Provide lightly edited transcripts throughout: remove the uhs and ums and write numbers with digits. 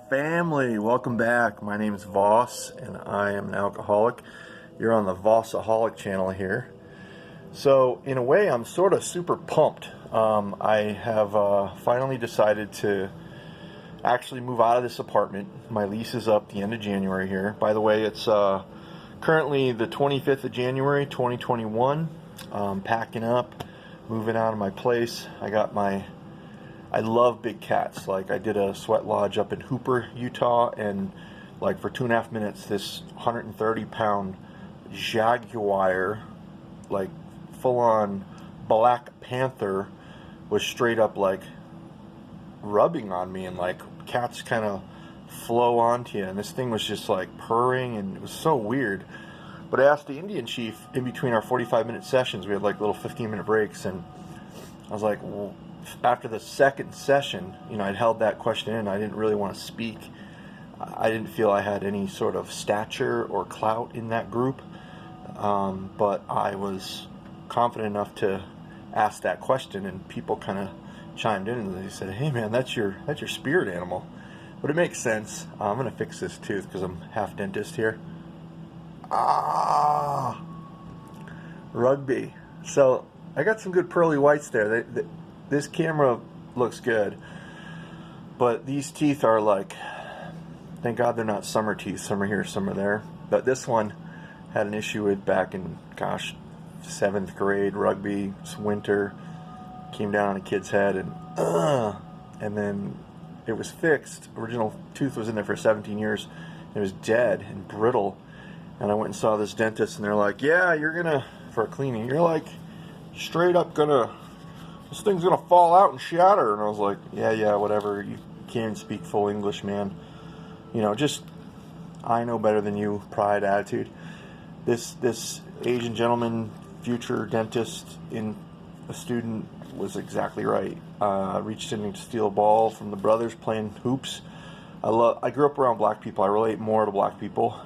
family, welcome back. My name is Voss and I am an alcoholic. You're on the Vossaholic channel here. So in a way I'm sort of super pumped. I have finally decided to actually move out of this apartment. My lease is up the end of January here. By the way, it's currently the 25th of January 2021. Packing up, moving out of my place. I love big cats. Like, I did a sweat lodge up in Hooper, Utah, and like for 2.5 minutes, this 130-pound jaguar, like full-on Black Panther, was straight up like rubbing on me, and like cats kind of flow onto you, and this thing was just like purring, and it was so weird. But I asked the Indian chief in between our 45-minute sessions. We had like little 15-minute breaks, and I was like, well, after the second session, I'd held that question in. I didn't really want to speak. I didn't feel I had any sort of stature or clout in that group, but I was confident enough to ask that question, and people kind of chimed in and they said, "Hey man, that's your spirit animal." But it makes sense. I'm gonna fix this tooth because I'm half dentist here. Rugby. So I got some good pearly whites there. This camera looks good, but these teeth are like, thank God they're not summer teeth. Some are here, some are there. But this one had an issue with back in, 7th grade rugby. It's winter, came down on a kid's head, and then it was fixed. Original tooth was in there for 17 years. It was dead and brittle. And I went and saw this dentist, and they're like, "Yeah, you're gonna, for a cleaning, you're like straight up this thing's gonna fall out and shatter." And I was like, yeah, whatever. You can't speak full English, man. Just, I know better than you, pride attitude. This Asian gentleman, future dentist, in a student, was exactly right. Reached in to steal a ball from the brothers playing hoops. I grew up around black people. I relate more to black people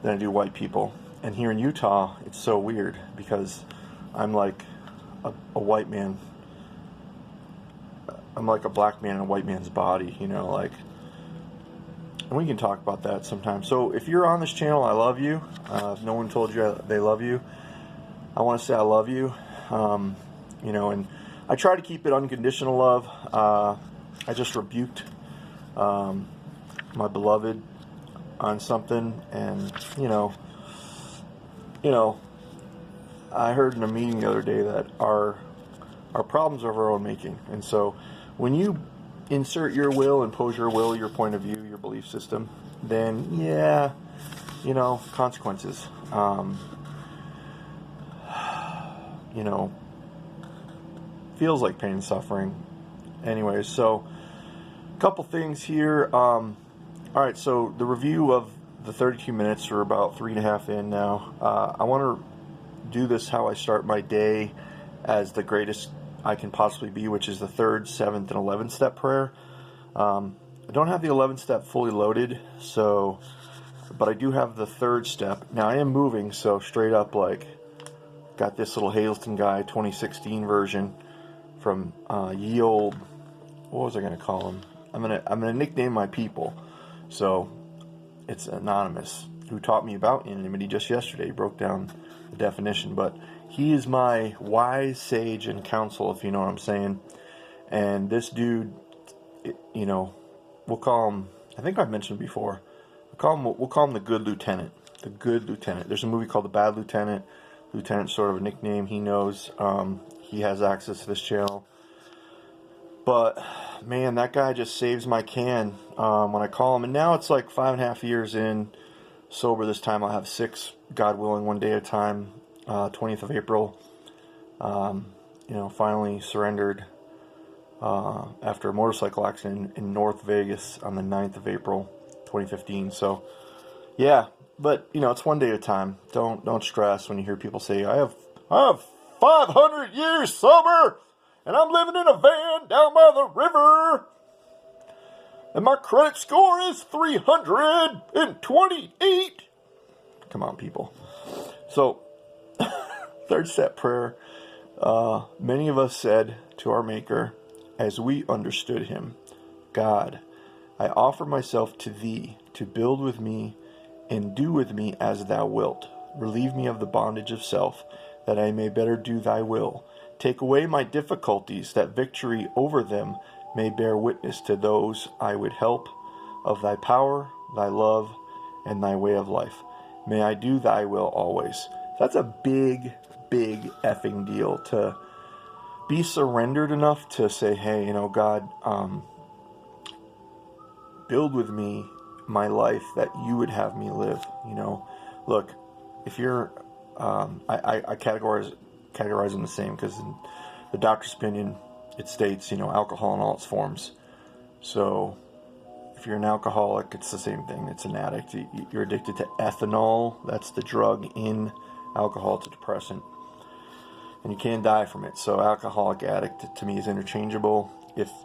than I do white people. And here in Utah, it's so weird because I'm like a white man. I'm like a black man in a white man's body, and we can talk about that sometime. So if you're on this channel, I love you. If no one told you they love you, I want to say I love you. And I try to keep it unconditional love. I just rebuked my beloved on something, and I heard in a meeting the other day that our problems are of our own making. And so when you insert your will, impose your will, your point of view, your belief system, then consequences. Feels like pain and suffering. Anyways, so a couple things here. All right, so the review of the 32 minutes, are about 3.5 in now. I want to do this how I start my day as the greatest I can possibly be, which is the 3rd, 7th, and 11th step prayer. I don't have the 11th step fully loaded, but I do have the 3rd step. Now I am moving, so straight up, like, got this little Hazelton guy 2016 version from ye old, what was I gonna call him? I'm gonna nickname my people. So it's anonymous, who taught me about anonymity just yesterday. He broke down the definition, but he is my wise sage and counsel, if you know what I'm saying. And this dude, we'll call him, I think I've mentioned before, we'll call him the Good Lieutenant. The Good Lieutenant. There's a movie called The Bad Lieutenant. Lieutenant's sort of a nickname. He knows. He has access to this channel. But man, that guy just saves my can when I call him. And now it's like 5.5 years in, sober this time. I'll have 6, God willing, one day at a time. 20th of April. Finally surrendered after a motorcycle accident in North Vegas on the 9th of April, 2015. So, yeah, but it's one day at a time. Don't stress when you hear people say, I have 500 years sober, and I'm living in a van down by the river, and my credit score is 328. Come on, people. So, 3rd step prayer. Many of us said to our Maker, as we understood him, God, I offer myself to thee, to build with me and do with me as thou wilt. Relieve me of the bondage of self, that I may better do thy will. Take away my difficulties, that victory over them may bear witness to those I would help of thy power, thy love, and thy way of life. May I do thy will always. That's a big, big effing deal, to be surrendered enough to say, hey, you know, God, build with me my life that you would have me live. You know, look, if you're, I categorize them the same, because in the doctor's opinion, it states, you know, alcohol in all its forms. So if you're an alcoholic, it's the same thing. It's an addict. You're addicted to ethanol. That's the drug in alcohol. It's a depressant. And you can die from it. So alcoholic, addict, to me, is interchangeable.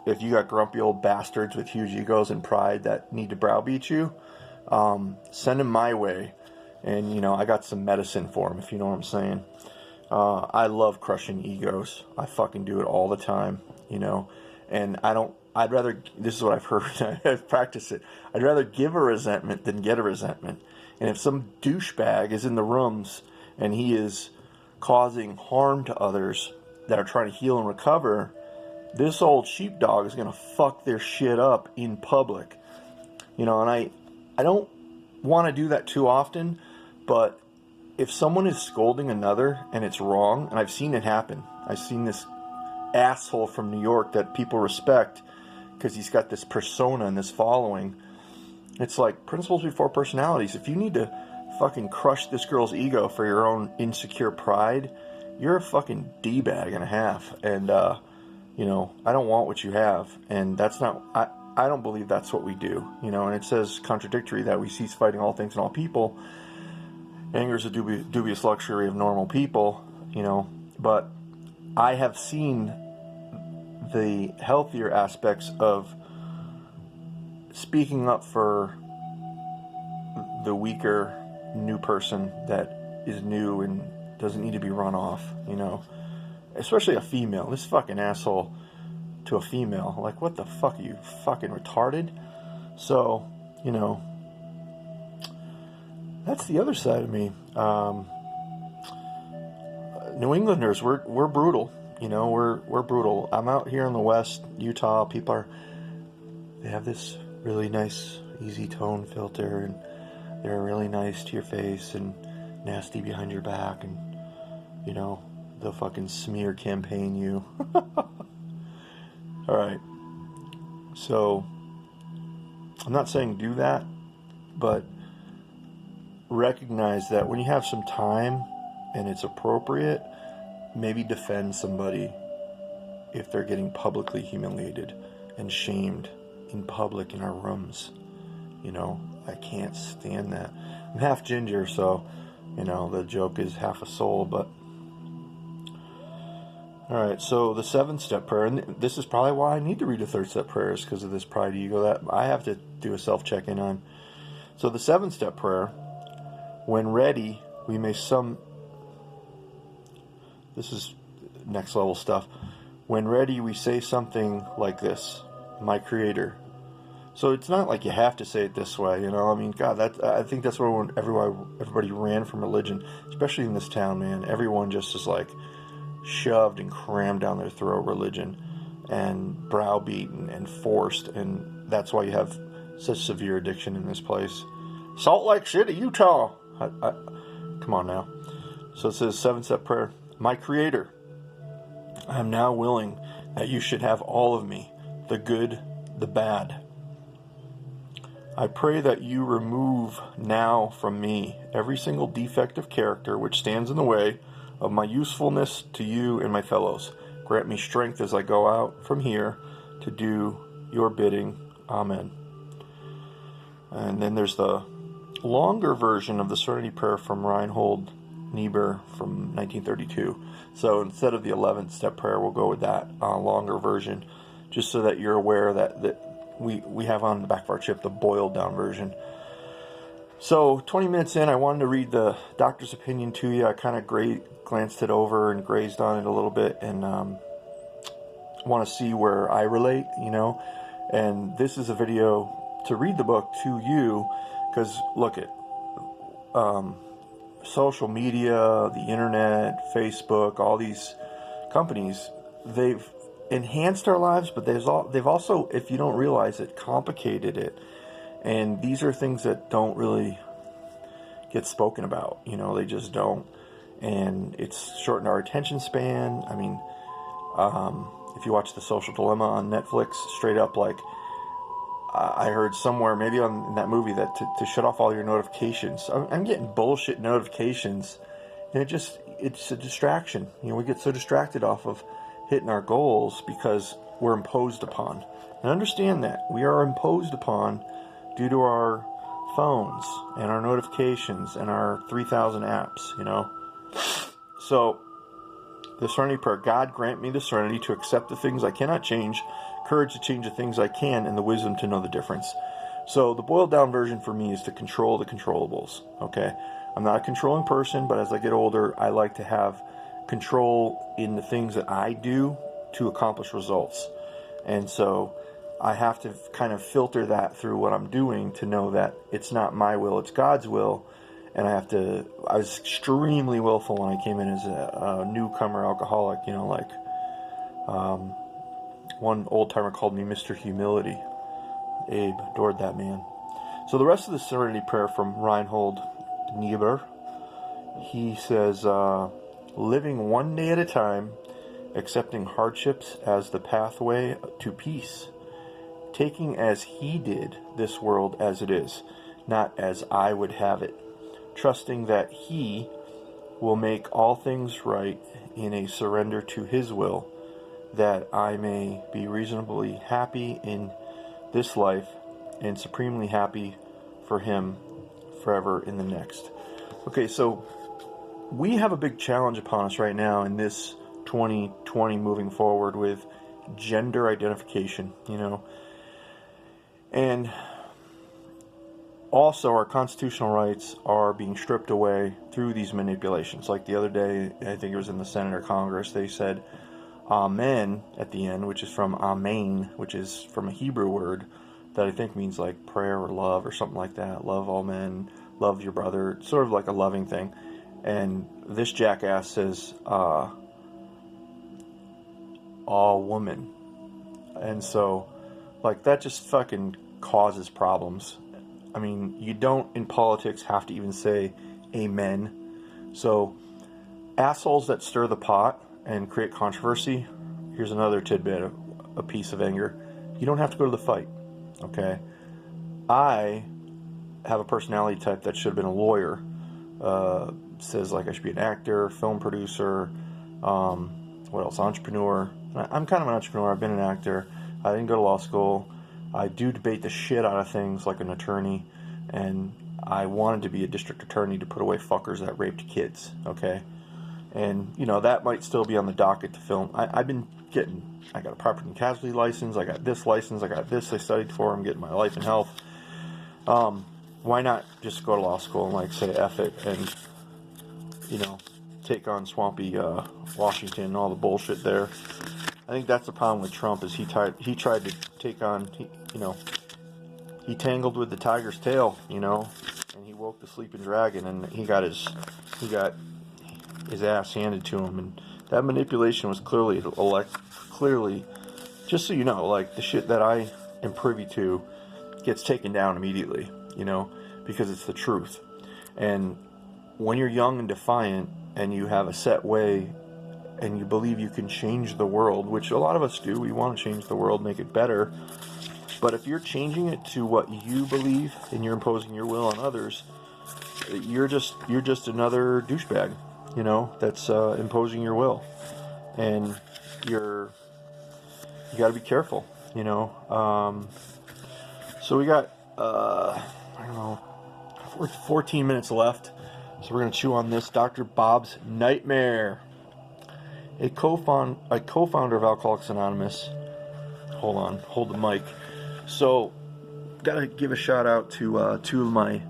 If you got grumpy old bastards with huge egos and pride that need to browbeat you, send them my way. And, you know, I got some medicine for them, if you know what I'm saying. I love crushing egos. I fucking do it all the time, you know. And I'd rather, this is what I've heard, I've practiced it, I'd rather give a resentment than get a resentment. And if some douchebag is in the rooms and he is causing harm to others that are trying to heal and recover, this old sheepdog is going to fuck their shit up in public. You know, and I don't want to do that too often, but if someone is scolding another and it's wrong, and I've seen it happen. I've seen this asshole from New York that people respect because he's got this persona and this following. It's like principles before personalities. If you need to fucking crush this girl's ego for your own insecure pride, you're a fucking D-bag and a half. And, you know, I don't want what you have. And that's not, I don't believe that's what we do. You know, and it says contradictory that we cease fighting all things and all people. Anger is a dubious luxury of normal people, you know. But I have seen the healthier aspects of speaking up for the weaker new person that is new and doesn't need to be run off, you know. Especially a female. This fucking asshole to a female. Like, what the fuck, are you fucking retarded? So, you know, that's the other side of me. New Englanders, we're brutal. You know, we're brutal. I'm out here in the West, Utah. People they have this really nice, easy tone filter, and they're really nice to your face and nasty behind your back, and, you know, they'll fucking smear campaign you. Alright. So, I'm not saying do that, but recognize that when you have some time and it's appropriate, maybe defend somebody if they're getting publicly humiliated and shamed in public in our rooms. You know, I can't stand that. I'm half ginger, so, you know, the joke is half a soul, but alright, so the 7-step prayer, and this is probably why I need to read the 3rd-step prayers, because of this pride ego that I have to do a self-check-in on. So the 7-step prayer, when ready, we may this is next level stuff. When ready, we say something like this: my Creator. So it's not like you have to say it this way, you know. I mean, God, I think that's where everybody ran from religion, especially in this town, man. Everyone just is like shoved and crammed down their throat religion, and browbeaten and forced, and that's why you have such severe addiction in this place. Salt Lake City, Utah. Come on now. So it says 7-step prayer. My Creator, I am now willing that you should have all of me, the good, the bad. I pray that you remove now from me every single defect of character which stands in the way of my usefulness to you and my fellows. Grant me strength as I go out from here to do your bidding. Amen. And then there's the longer version of the Serenity Prayer from Reinhold Niebuhr from 1932. So instead of the 11th step prayer, we'll go with that longer version, just so that you're aware that we have on the back of our chip the boiled down version. So 20 minutes in, I wanted to read the doctor's opinion to you. I kind of glanced it over and grazed on it a little bit, and want to see where I relate, you know. And this is a video to read the book to you, because look at social media, the internet, Facebook, all these companies, they've enhanced our lives, but they've also, if you don't realize it, complicated it. And these are things that don't really get spoken about. They just don't. And it's shortened our attention span. I mean, if you watch The Social Dilemma on Netflix, straight up, like, I heard somewhere, maybe in that movie, that to shut off all your notifications. I'm getting bullshit notifications, and it's a distraction. We get so distracted off of hitting our goals because we're imposed upon. And understand that we are imposed upon due to our phones and our notifications and our 3,000 apps. So the Serenity Prayer: God grant me the serenity to accept the things I cannot change, courage to change the things I can, and the wisdom to know the difference. So the boiled down version for me is to control the controllables. Okay, I'm not a controlling person, but as I get older, I like to have control in the things that I do to accomplish results. And so I have to kind of filter that through what I'm doing to know that it's not my will, it's God's will. And I was extremely willful when I came in as a newcomer alcoholic. One old timer called me Mr. Humility. Abe, adored that man. So the rest of the Serenity Prayer from Reinhold Niebuhr, he says, living one day at a time, accepting hardships as the pathway to peace, taking as he did this world as it is, not as I would have it, trusting that he will make all things right in a surrender to his will, that I may be reasonably happy in this life and supremely happy for him forever in the next. Okay, so we have a big challenge upon us right now in this 2020 moving forward with gender identification, and also our constitutional rights are being stripped away through these manipulations. Like the other day, I think it was in the Senate or Congress, they said Amen at the end, which is from Amen, which is from a Hebrew word that I think means like prayer or love or something like that. Love all men, love your brother. It's sort of like a loving thing. And this jackass says all woman. And so, like, that just fucking causes problems. I mean, you don't in politics have to even say amen. So, assholes that stir the pot and create controversy, here's another tidbit, a piece of anger. You don't have to go to the fight, okay? I have a personality type that should have been a lawyer. Says, like, I should be an actor, film producer, what else, entrepreneur. I'm kind of an entrepreneur. I've been an actor. I didn't go to law school. I do debate the shit out of things like an attorney, and I wanted to be a district attorney to put away fuckers that raped kids, okay? And, that might still be on the docket to film. I got a property and casualty license, I got this license, I got this I studied for, I'm getting my life and health. Why not just go to law school and, like, say F it and, take on swampy Washington and all the bullshit there. I think that's the problem with Trump, is he tried to take on, he tangled with the tiger's tail, and he woke the sleeping dragon, and he got his ass handed to him, and that manipulation was clearly, just so you know, like, the shit that I am privy to gets taken down immediately, because it's the truth. And when you're young and defiant, and you have a set way, and you believe you can change the world, which a lot of us do, we want to change the world, make it better, but if you're changing it to what you believe, and you're imposing your will on others, you're just another douchebag, that's imposing your will, and you got to be careful, So we got 14 minutes left, so we're going to chew on this. Dr. Bob's Nightmare. A co-founder of Alcoholics Anonymous. Hold the mic. So, gotta give a shout out to two of my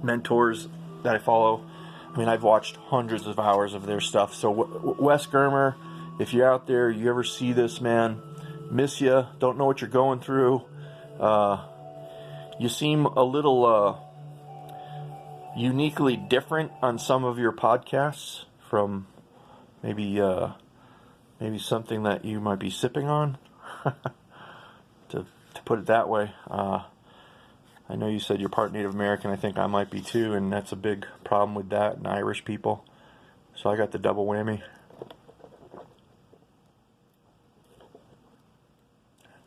mentors that I follow. I mean, I've watched hundreds of hours of their stuff. So, Wes Germer, if you're out there, you ever see this, man, miss ya, don't know what you're going through. You seem a little uniquely different on some of your podcasts from maybe something that you might be sipping on, to put it that way. I know you said you're part Native American. I think I might be too, and that's a big problem with that and Irish people. So I got the double whammy.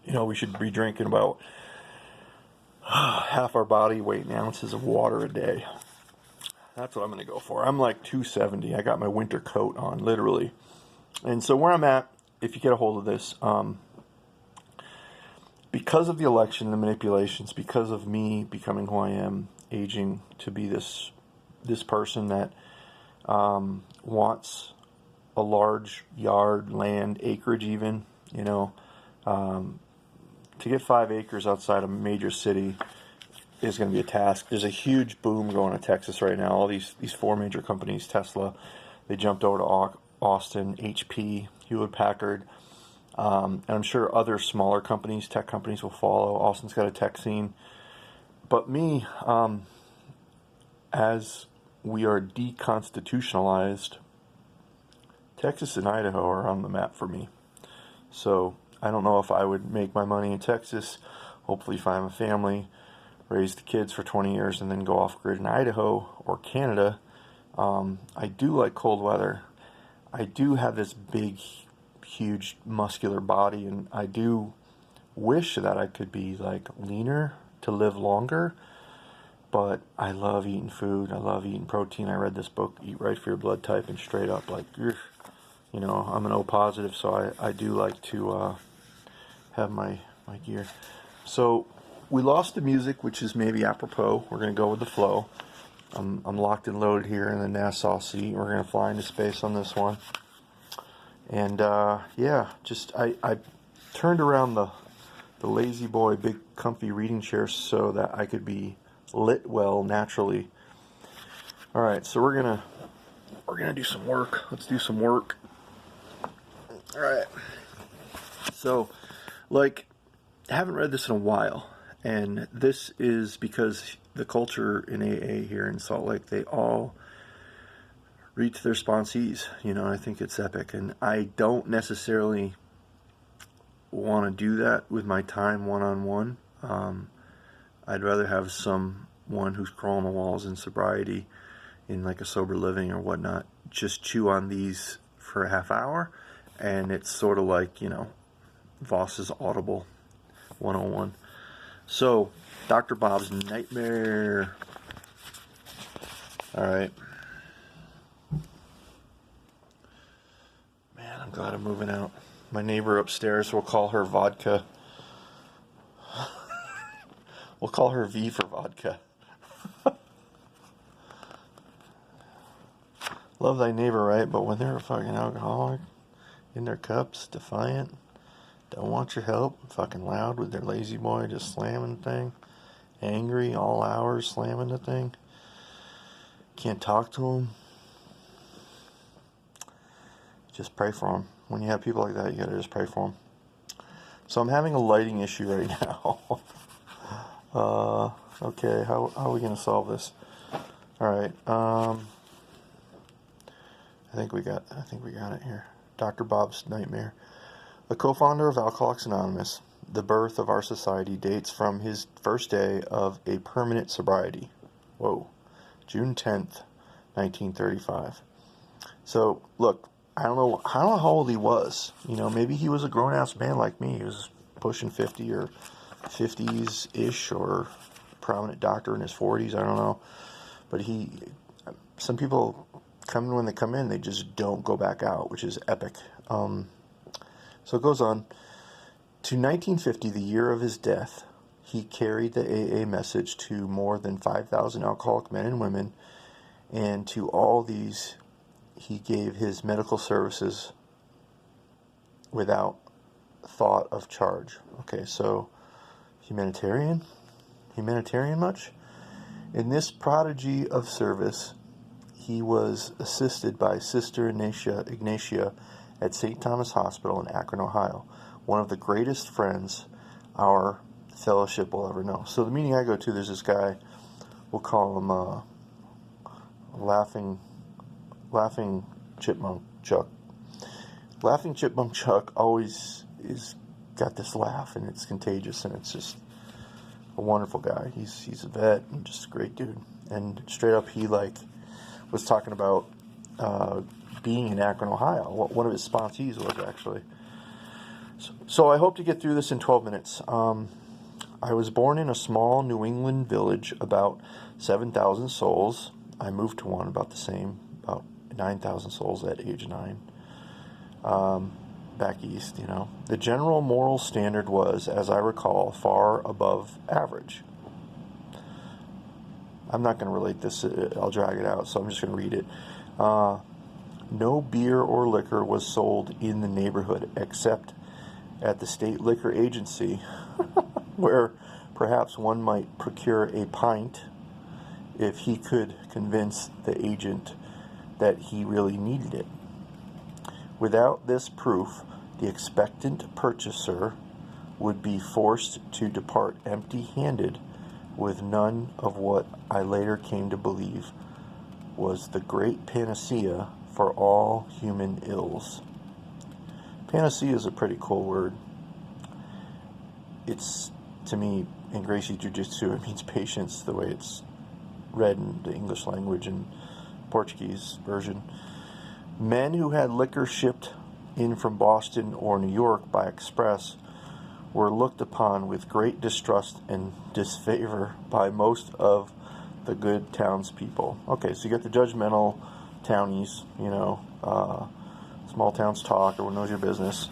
You know, we should be drinking about half our body weight in ounces of water a day. That's what I'm going to go for. I'm like 270. I got my winter coat on, literally. And so where I'm at, if you get a hold of this, because of the election, the manipulations, because of me becoming who I am, aging to be this person that wants a large yard, land, acreage even, you know, to get 5 acres outside a major city is going to be a task. There's a huge boom going to Texas right now. All these 4 major companies, Tesla, they jumped over to Austin, HP, Hewlett Packard, and I'm sure other smaller companies, tech companies will follow. Austin's got a tech scene. But me, as we are deconstitutionalized, Texas and Idaho are on the map for me. So I don't know if I would make my money in Texas, hopefully find a family, raise the kids for 20 years, and then go off-grid in Idaho or Canada. I do like cold weather. I do have this big, huge, muscular body, and I do wish that I could be like leaner to live longer, but I love eating food. I love eating protein. I read this book, Eat Right for Your Blood Type, and straight up, like, you know, I'm an O positive, so I do like to have my gear. So we lost the music, which is maybe apropos. We're going to go with the flow. I'm locked and loaded here in the Nassau seat. We're going to fly into space on this one. And yeah, just I turned around the Lazy Boy big comfy reading chair so that I could be lit well naturally. All right, so we're gonna do some work. Let's do some work. All right. So, like, I haven't read this in a while, and this is because the culture in AA here in Salt Lake, they all read to their sponsees. You know, I think it's epic, and I don't necessarily want to do that with my time one-on-one. I'd rather have someone who's crawling the walls in sobriety, in like a sober living or whatnot, just chew on these for a half hour, and it's sort of like, you know, Voss's Audible 101. So, Dr. Bob's Nightmare. Alright. Man, I'm glad I'm moving out. My neighbor upstairs, we'll call her Vodka. We'll call her V for vodka. Love thy neighbor, right? But when they're a fucking alcoholic, in their cups, defiant, don't want your help, fucking loud with their Lazy Boy, just slamming the thing, angry all hours, slamming the thing, can't talk to them, just pray for them. When you have people like that, you gotta just pray for them. So I'm having a lighting issue right now. Okay, how are we gonna solve this? All right, I think we got it here. Dr. Bob's Nightmare. The co-founder of Alcoholics Anonymous, the birth of our society dates from his first day of a permanent sobriety. Whoa. June 10th, 1935. So, look, I don't know how old he was. You know, maybe he was a grown-ass man like me. He was pushing 50 or 50s-ish, or prominent doctor in his 40s. I don't know. But some people when they come in, they just don't go back out, which is epic. So it goes on. To 1950, the year of his death, he carried the AA message to more than 5,000 alcoholic men and women, and to all these, he gave his medical services without thought of charge. Okay, so humanitarian much? In this prodigy of service, he was assisted by Sister Ignatia at St. Thomas Hospital in Akron, Ohio, one of the greatest friends our fellowship will ever know. So the meeting I go to, there's this guy, we'll call him Laughing Chipmunk Chuck. Laughing Chipmunk Chuck always is got this laugh, and it's contagious, and it's just a wonderful guy. He's a vet and just a great dude. And straight up, he was talking about being in Akron, Ohio. One of his sponsees was actually. So I hope to get through this in 12 minutes. I was born in a small New England village, about 7,000 souls. I moved to one about the same, about 9,000 souls at age 9. Back east, The general moral standard was, as I recall, far above average. I'm not going to relate this. I'll drag it out, so I'm just going to read it. No beer or liquor was sold in the neighborhood except at the state liquor agency, where perhaps one might procure a pint if he could convince the agent that he really needed it. Without this proof, the expectant purchaser would be forced to depart empty-handed with none of what I later came to believe was the great panacea for all human ills. Panacea is a pretty cool word. It's, to me, in Gracie Jiu-Jitsu, it means patience, the way it's read in the English language and Portuguese version. Men who had liquor shipped in from Boston or New York by express were looked upon with great distrust and disfavor by most of the good townspeople. Okay, so you got the judgmental townies, small towns talk, everyone knows your business.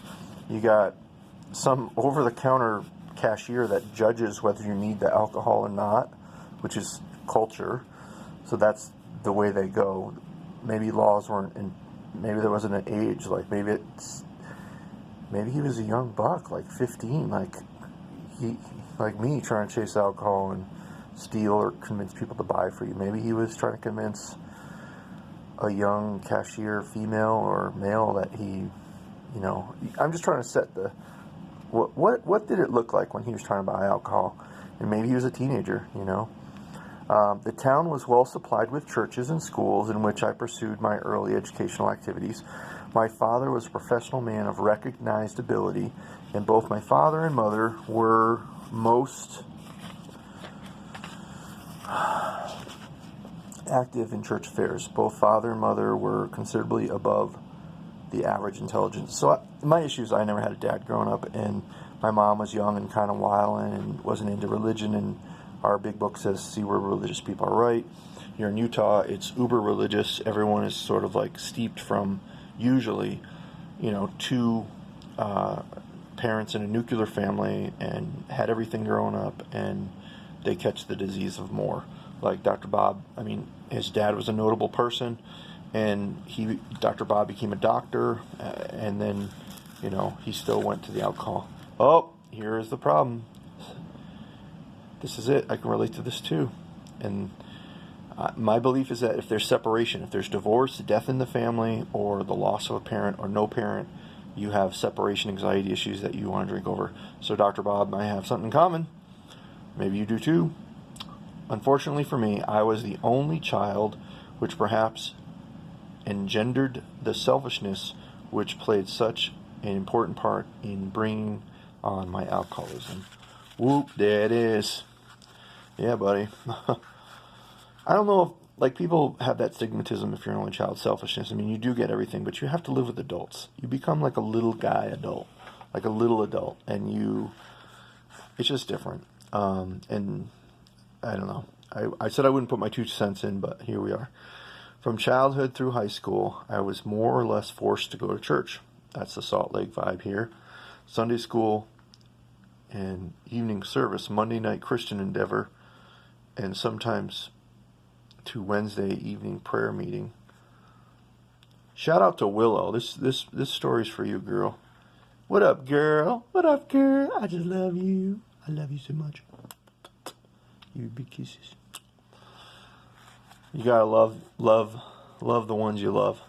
You got some over-the-counter cashier that judges whether you need the alcohol or not, which is culture. So that's the way they go. Maybe laws weren't, and maybe there wasn't an age. Maybe he was a young buck, 15, like me, trying to chase alcohol and steal or convince people to buy for you. Maybe he was trying to convince a young cashier, female or male, that he, I'm just trying to set the, what did it look like when he was trying to buy alcohol? And maybe he was a teenager, The town was well supplied with churches and schools in which I pursued my early educational activities. My father was a professional man of recognized ability, and both my father and mother were most active in church affairs. Both father and mother were considerably above the average intelligence. So my issue is I never had a dad growing up, and my mom was young and kind of wild and wasn't into religion, and our big book says, see where religious people are right. Here in Utah, it's uber religious. Everyone is sort of steeped from usually, two parents in a nuclear family and had everything growing up, and they catch the disease of more. Like Dr. Bob, his dad was a notable person, and Dr. Bob became a doctor, and then, he still went to the alcohol. Oh, here is the problem. This is it. I can relate to this too. And my belief is that if there's separation, if there's divorce, death in the family, or the loss of a parent or no parent, you have separation anxiety issues that you want to drink over. So Dr. Bob and I have something in common. Maybe you do too. Unfortunately for me, I was the only child, which perhaps engendered the selfishness which played such an important part in bringing on my alcoholism. Whoop, there it is. Yeah, buddy. I don't know if, people have that stigmatism if you're an only child, selfishness. You do get everything, but you have to live with adults. You become like a little guy adult, like a little adult, and it's just different. And I don't know. I said I wouldn't put my 2 cents in, but here we are. From childhood through high school, I was more or less forced to go to church. That's the Salt Lake vibe here. Sunday school and evening service, Monday night Christian Endeavor, and sometimes to Wednesday evening prayer meeting. Shout out to Willow. This story's for you, girl. What up, girl? What up, girl? I just love you. I love you so much. You big kisses. You gotta love the ones you love,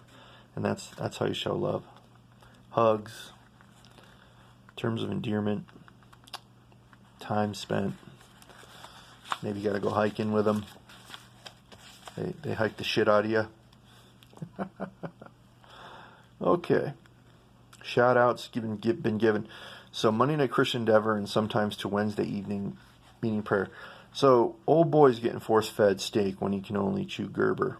and that's how you show love. Hugs, terms of endearment, time spent. Maybe you got to go hiking with them. They hike the shit out of you. Okay. Shout outs been given. So Monday Night Christian Endeavor and sometimes to Wednesday evening meeting prayer. So old boy's getting force fed steak when he can only chew Gerber.